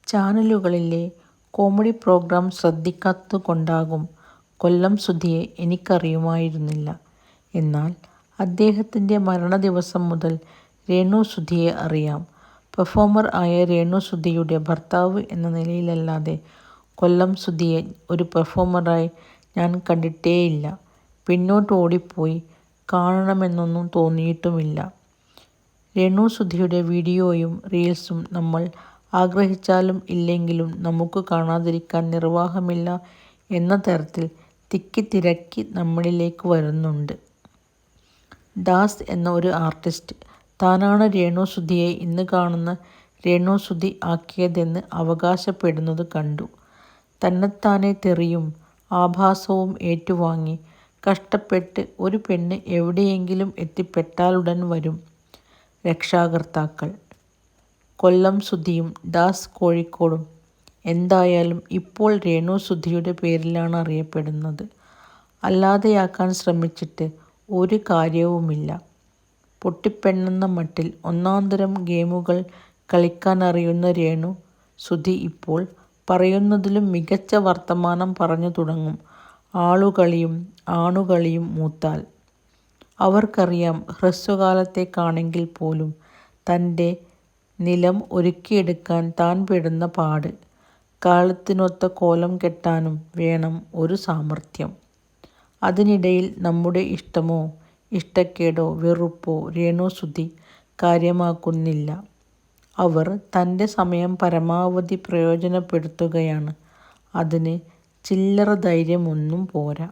ചാനലുകളിലെ comedy programme ശ്രദ്ധിക്കാത്തതുകൊണ്ടാകും കൊല്ലം സുധിയെ എനിക്കറിയുമായിരുന്നില്ല. എന്നാൽ അദ്ദേഹത്തിൻ്റെ മരണദിവസം മുതൽ രേണു സുധിയെ അറിയാം. പെർഫോമർ ആയ രേണു സുധിയുടെ ഭർത്താവ് എന്ന നിലയിലല്ലാതെ കൊല്ലം സുധിയെ ഒരു പെർഫോമറായി ഞാൻ കണ്ടിട്ടേയില്ല. പിന്നോട്ട് ഓടിപ്പോയി കാണണമെന്നൊന്നും തോന്നിയിട്ടുമില്ല. രേണു സുധിയുടെ വീഡിയോയും റീൽസും നമ്മൾ ആഗ്രഹിച്ചാലും ഇല്ലെങ്കിലും നമുക്ക് കാണാതിരിക്കാൻ നിർവാഹമില്ല എന്ന തരത്തിൽ തിക്കിത്തിരക്കി നമ്മളിലേക്ക് വരുന്നുണ്ട്. ദാസ് എന്ന ഒരു ആർട്ടിസ്റ്റ് താനാണ് രേണു സുധിയെ ഇന്ന് കാണുന്ന രേണു സുധി ആക്കിയതെന്ന് അവകാശപ്പെടുന്നത് കണ്ടു. തന്നെത്താനെ തെറിയും ആഭാസവും ഏറ്റുവാങ്ങി കഷ്ടപ്പെട്ട് ഒരു പെണ്ണ് എവിടെയെങ്കിലും എത്തിപ്പെട്ടാലുടൻ വരും രക്ഷാകർത്താക്കൾ. കൊല്ലം സുധിയും ദാസ് കോഴിക്കോടും എന്തായാലും ഇപ്പോൾ രേണു സുധിയുടെ പേരിലാണ് അറിയപ്പെടുന്നത്. അല്ലാതെയാക്കാൻ ശ്രമിച്ചിട്ട് ഒരു കാര്യവുമില്ല. പൊട്ടിപ്പെണ്ണെന്ന മട്ടിൽ ഒന്നാന്തരം ഗെയിമുകൾ കളിക്കാനറിയുന്ന രേണു സുധി ഇപ്പോൾ പറയുന്നതിലും മികച്ച വർത്തമാനം പറഞ്ഞു തുടങ്ങും. ആളുകളിയും ആണുകളിയും മൂത്താൽ. അവർക്കറിയാം ഹ്രസ്വകാലത്തേക്കാണെങ്കിൽ പോലും തൻ്റെ നിലം ഒരുക്കിയെടുക്കാൻ താൻ പെടുന്ന പാട്. കാലത്തിനൊത്ത കോലം കെട്ടാനും വേണം ഒരു സാമർഥ്യം. അതിനിടയിൽ നമ്മുടെ ഇഷ്ടമോ ഇഷ്ടക്കേടോ വെറുപ്പോ രേണു സുധി കാര്യമാക്കുന്നില്ല. അവർ തൻ്റെ സമയം പരമാവധി പ്രയോജനപ്പെടുത്തുകയാണ്. അതിന് ചില്ലറ ധൈര്യമൊന്നും പോരാ.